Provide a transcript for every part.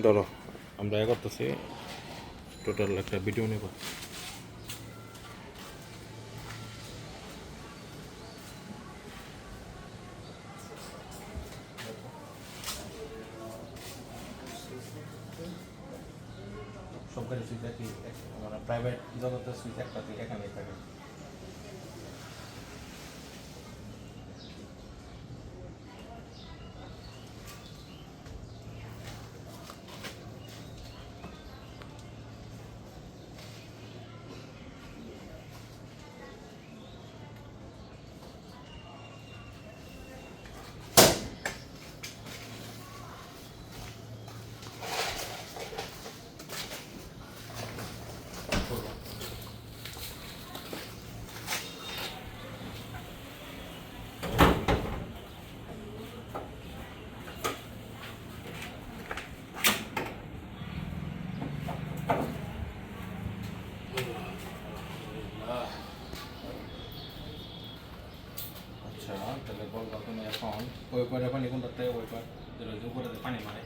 ধরো আমরা করতেছি টোটাল একটা ভিডিও নেব। সরকারি সুইচ কি মানে প্রাইভেট জগতের সুইচ একটাতে এখানেই থাকে। আচ্ছা তাহলে বলবো তুমি এখন ওই পরে পানি কোনটাতে ওই পর উপরে পানি মারে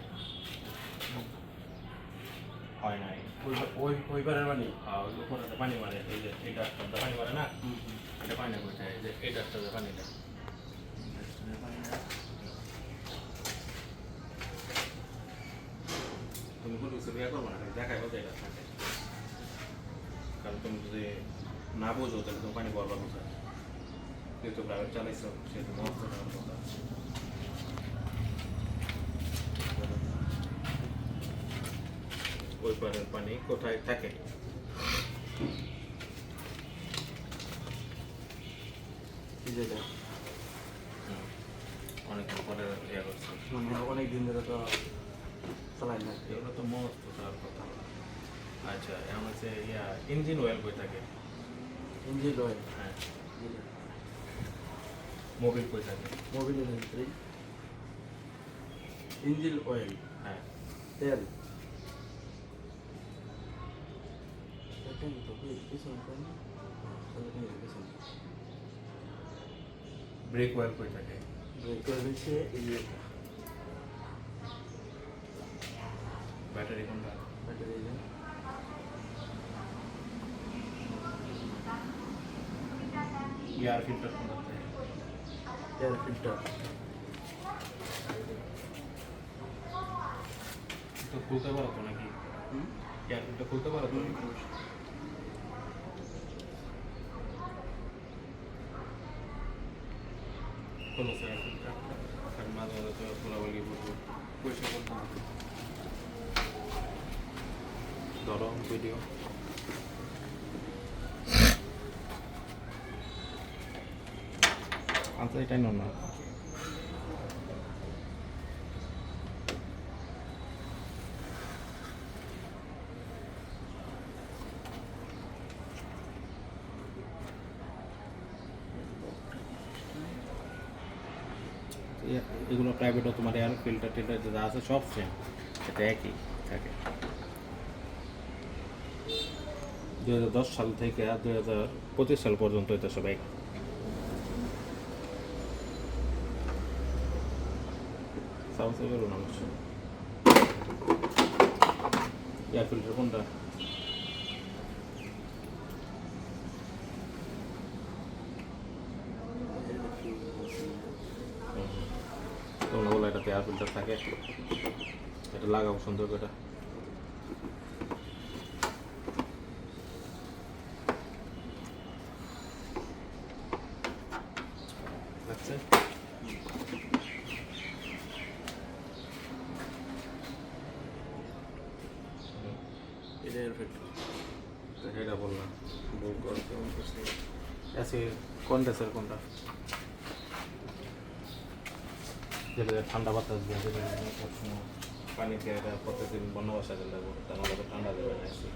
হয় নাই ওই পারের পানি ওই উপরে পানি মারে এই যে এইটা পানি মারে না এটা পানি বইটা এই যে এইটা পানিটা তুমি কোনো কিছু বিয়ে করবো না দেখাই বলতে এটা থাকে কারণ তুমি যদি না বোঝো তাহলে তুমি পানি বলবা কোথায় যেহেতু প্রাইভেট চালাইছো সেহেতু মস্ত কথা ওই পারের পানি কোথায় থাকে অনেকদিন পরে ইয়ে করছে মানে অনেক দিন ধরে তো চালাই না এগুলো তো মস্ত তার কথা। আচ্ছা এখন হচ্ছে ইঞ্জিন অয়েল কই থাকে ইঞ্জিন অয়েল হ্যাঁ মোবিল কই থাকে মোবিলের ভিতরে ইঞ্জিন অয়েল হ্যাঁ তেল ব্রেক অয়েল কই থাকে ব্রেক অয়েল হচ্ছে এই যে ব্যাটারি কোনটা ব্যাটারি এয়ার ফিল্টার কোনটা থাকে এয়ার ফিল্টার তো খুলতে পারো তো নাকি এয়ার ফিল্টার খুলতে পারো তো খোলো এয়ার ফিল্টার কারণ মাঝে মাঝে তো খোলা বলি বলবো পয়সা করতে হবে ধরো ভিডিও আচ্ছা এটাই না এগুলো প্রাইভেটও তোমার এয়ার ফিল্টার টিল্টার যা আছে সব সেম এটা একই থাকে 2010 সাল থেকে 2025 সাল পর্যন্ত এটা সব এক সাউন্ড করো না অবশ্য এয়ার ফিল্টার কোনটা তোমরা বলো এটাতে এয়ার ফিল্টার থাকে এটা লাগাবো সুন্দর করে আচ্ছা এটা এয়ার ফিল্টার এটা বললাম বল করতে আছে কন্ডেন্সার কোনটা যেটা ঠান্ডা বাতাস দিয়ে দেবে সবসময় পানি দিয়ে এটা প্রত্যেকদিন বন্য বাসা দিলে তাহলে তো ঠান্ডা দেবে না এসে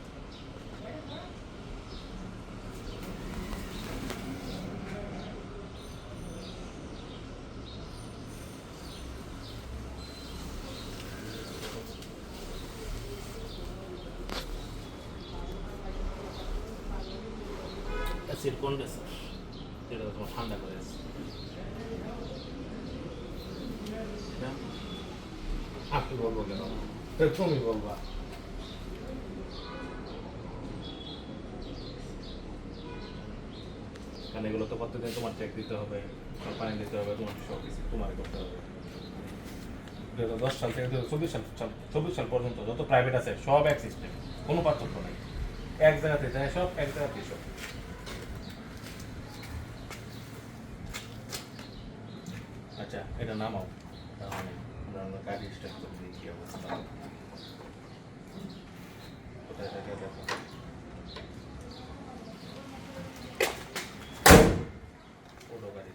অ্যাসিড কন্ডেন্সার যেটা তোমার ঠান্ডা করে আছে আপনি বলবো কেন তুমি বলবা। কারণ এগুলো তো প্রত্যেকদিন তোমার চেক দিতে হবে, পানি দিতে হবে, তোমার সব কিছু তোমার করতে হবে। 2010 সাল থেকে 2024 সাল পর্যন্ত যত প্রাইভেট আছে সব এক সিস্টেম, কোনো পার্থক্য নেই। এক জায়গাতে যায় সব, এক জায়গাতে সব। আচ্ছা, এটা নামাও, তাহলে আমরা গাড়ি স্টার্ট করে দিই, কি অবস্থা। কোথায় থাকে দেখো। ওটো গাড়ি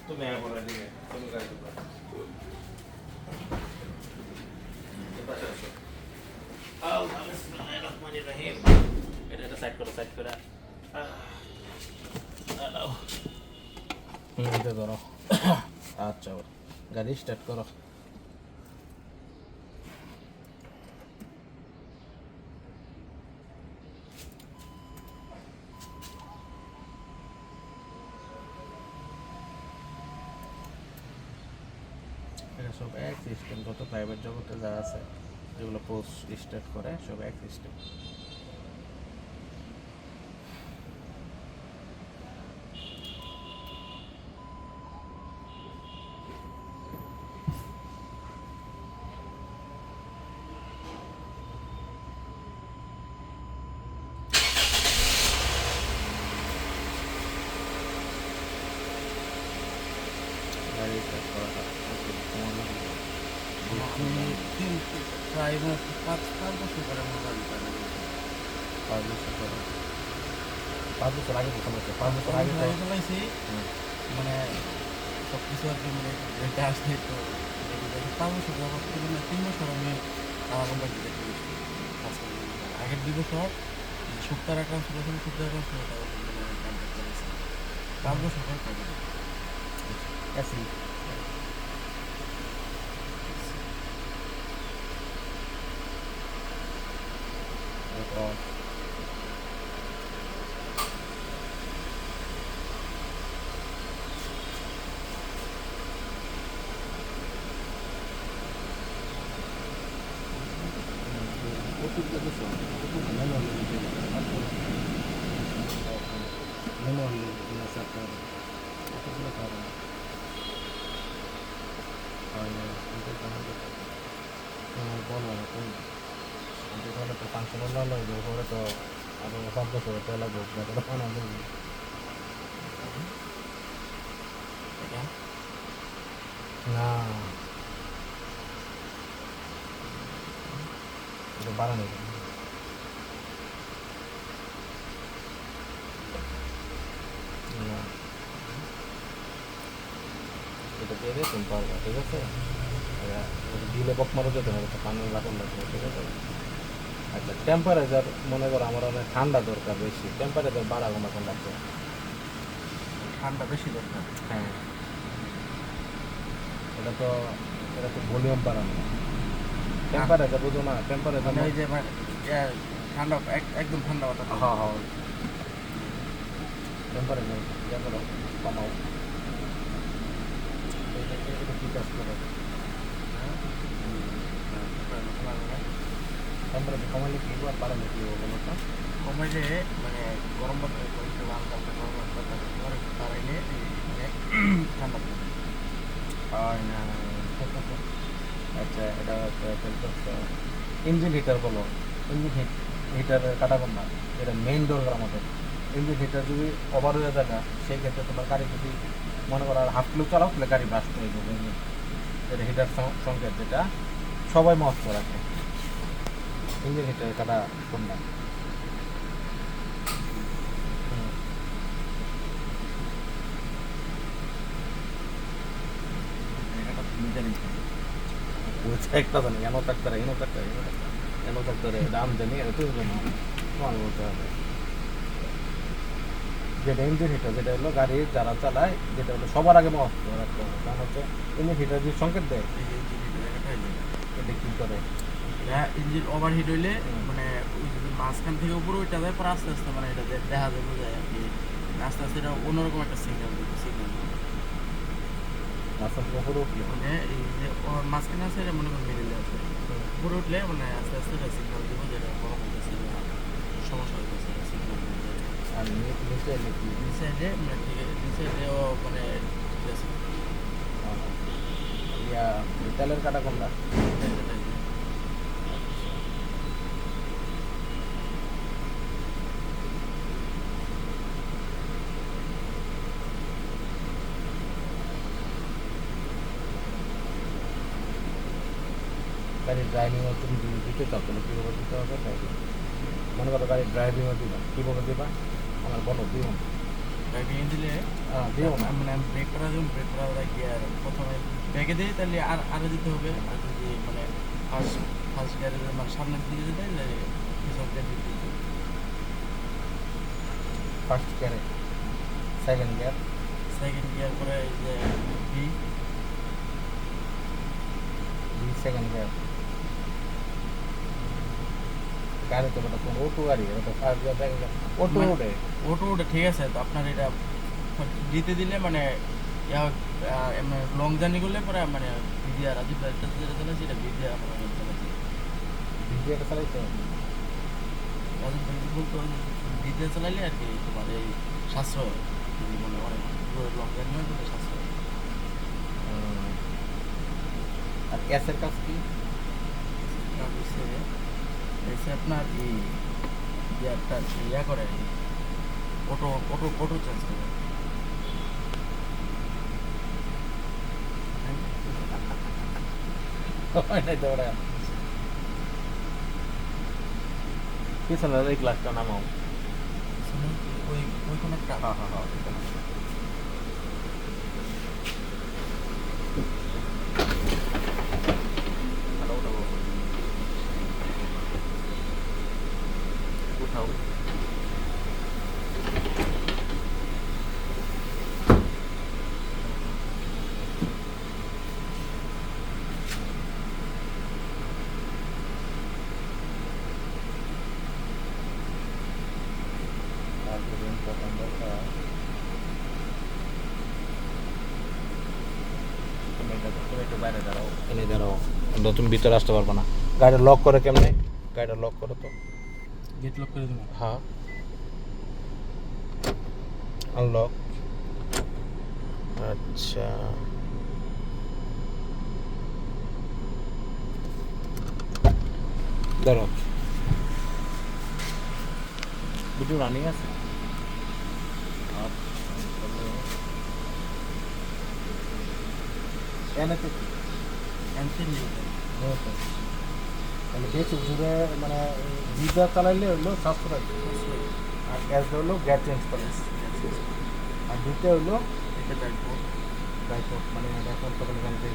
তুমি আয় পড়া দিকে, তুমি গাড়ি ঢুকবা। এপাশে আসো। আল্লাহ বিসমিল্লাহির রহমানির রহিম। এটা সাইড করো, সাইড করে। হ্যালো। এটা ধরো। আচ্ছা, গাড়ি স্টার্ট করো। এটা সব এক সিস্টেম, যত প্রাইভেট জগতে যা আছে যেগুলো পোস্ট স্টার্ট করে সব এক সিস্টেম। গাড়ি স্টার্ট করাটা প্রায় 5 বছর পরে আমার গাড়ি চালানো। 5 বছর পরে, 5 বছর আগে প্রথম হচ্ছে, 5 বছর আগে তো চালাইছি মানে সব কিছু আর কি মানে রেটে আসলে তো 5 বছর যাবত মানে 3 বছর আমি আমার কোম্পানিতে কাজ করি। আগের 2 বছর সপ্তাহ অ্যাকাউন্ট ছিল, সপ্তাহ অ্যাকাউন্ট ছিল, তারপর মানে কন্ট্যাক্ট করেছি 5 বছর পর পাবো। এসি তো ফাংশন লাগবে, পরে তো আরো 5 বছর তো লাগবে, না এটা বাড়ানো না, এটা দিয়ে দিয়ে তুমি পারবা, ঠিক আছে। দিলে বক মারো যেতে হবে, পানি বাটন লাগবে, ঠিক আছে। আচ্ছা, টেম্পারেচার মনে করো আমার অনেক ঠান্ডা দরকার, বেশি টেম্পারেচার বাড়াবো না কোন লাগবে, ঠান্ডা বেশি দরকার। হ্যাঁ এটা তো ভলিউম বাড়ানো, টেম্পারেচার বুঝো না, টেম্পারেচার মানে ওই যে মানে ঠান্ডা একদম ঠান্ডা বাতাস। হ্যাঁ হ্যাঁ, টেম্পারেচার ইয়া করো, কমাও। এটা কি কাজ করে, টেম্পারেচার কমালে কি হবে আর বাড়ালে কি হবে বলো তো? কমাইলে মানে গরম বাতাস হালকা হালকা গরম বাতাস বাড়াইলে ঠান্ডা পড়বে। হয় না। আচ্ছা, এটা ইঞ্জিন হিটার বলো, ইঞ্জিন হিটারের কাটাবেন না, এটা মেইন দরকার আমাদের। ইঞ্জিন হিটার যদি ওভার হয়ে যায় না, সেই ক্ষেত্রে তোমার গাড়ি যদি মনে করো আর হাফ কিলো চালাও, তাহলে গাড়ি ব্রাস্ট হয়ে যাবে। এটা হিটার সংকেত, যেটা সবাই মস্ত রাখে। ইঞ্জিন হিটারের কাটা কোনটা? একটা জানি এনো থাকতারে, এনো থাকতারে, এনো থাকতারে দাম জানি, এটা তুমি জানি, তোমার বলতে হবে। যেটা ইঞ্জিন হিটার, যেটা হলো গাড়ি যারা চালায়, যেটা হলো সবার আগে মস্ত রাখতে হবে। কারণ হচ্ছে ইঞ্জিন হিটার যে সংকেত দেয়, এটা কি করে, ইঞ্জিন ওভারহিট হইলে মানে ওই যদি মাঝখান থেকে উপরে ওইটা যায়, পরে আস্তে আস্তে মানে এটা দেখা যায়, বোঝা যায় আর কি, আস্তে আস্তে এটা অন্যরকম একটা সিগন্যাল দেবে। মাছের পুরো উঠলে মানে এই যে ওর মাঝখানে আছে এটা মনে করেন মিডিলে আছে উপরে উঠলে মানে আস্তে আস্তে এটা সিগন্যাল দিব যে এটা বড় হইতেছে বা সমস্যা হইতেছে সিগন্যাল আর নিচে এলে কি নিচে যে মানে ঠিক আছে নিচে যে ও মানে ঠিক আছে ইয়া তেলের কাটা কোনটা গাড়ির ড্রাইভিংও তুমি যদি দিতে চাও তাহলে কীভাবে দিতে হবে ড্রাইভিং মনে করো গাড়ির ড্রাইভিংও দিবা কীভাবে দিবা আমার বলো দিব না ড্রাইভিং দিলে দিও না মানে আমি ব্রেক করা যাবো ব্রেক করা গিয়ার প্রথমে ব্রেকে দিই তাহলে আরও দিতে হবে আর যদি মানে ফার্স্ট গিয়ারে মানে সামনের দিকে যেতে তাহলে পিছন গিয়ার দিতে হবে ফার্স্ট গিয়ারে সেকেন্ড গিয়ার সেকেন্ড গিয়ার করে এই যে বি সেকেন্ড গিয়ার গাড়ি তো ওটা কোনো অটো গাড়ি ওটা first gear second gear auto ওঠে ওটা ওটা ঠিক আছে তো আপনার এটা দিতে দিলে মানে লং জার্নি করলে পরে মানে ভিডিও রাজীব রাজটা যেটা চালাচ্ছি এটা ভিডিও আমরা চালাচ্ছি ভিডিওটা চালাইছে রাজীব বলতো ভিডিও চালাইলে আর কি তোমার এই সাশ্রয় মানে অনেক লং জার্নি হয় কিন্তু সাশ্রয় আর গ্যাসের কাজ কি এসে আপনার এই গিয়ারটা ইয়া করে অটো অটো অটো চেঞ্জ করে পিছনে এই গ্লাসটা নামাও ওই ওই কোনো একটা হ্যাঁ হ্যাঁ হ্যাঁ উঠাও বাইরে দাঁড়াও এনে দাঁড়াও তুমি ভিতরে আসতে পারবে না গাড়িটা লক করে কেমনে গাড়িটা লক করো তো গেট লক করে দেবো হ্যাঁ আনলক আচ্ছা ধরো ভিডিও রানিং আছে এনেতে কি অ্যান্সেল নিয়ে তাহলে বেশি জুড়ে মানে জিপটা চালাইলে হলো সাশ্রয় আর গ্যাস হলো গ্যাস চেঞ্জ করে আর দুটো হলো এটা ব্যাকবোর্ড ড্রাইপোর্ট মানে এখন তখন গাড়ি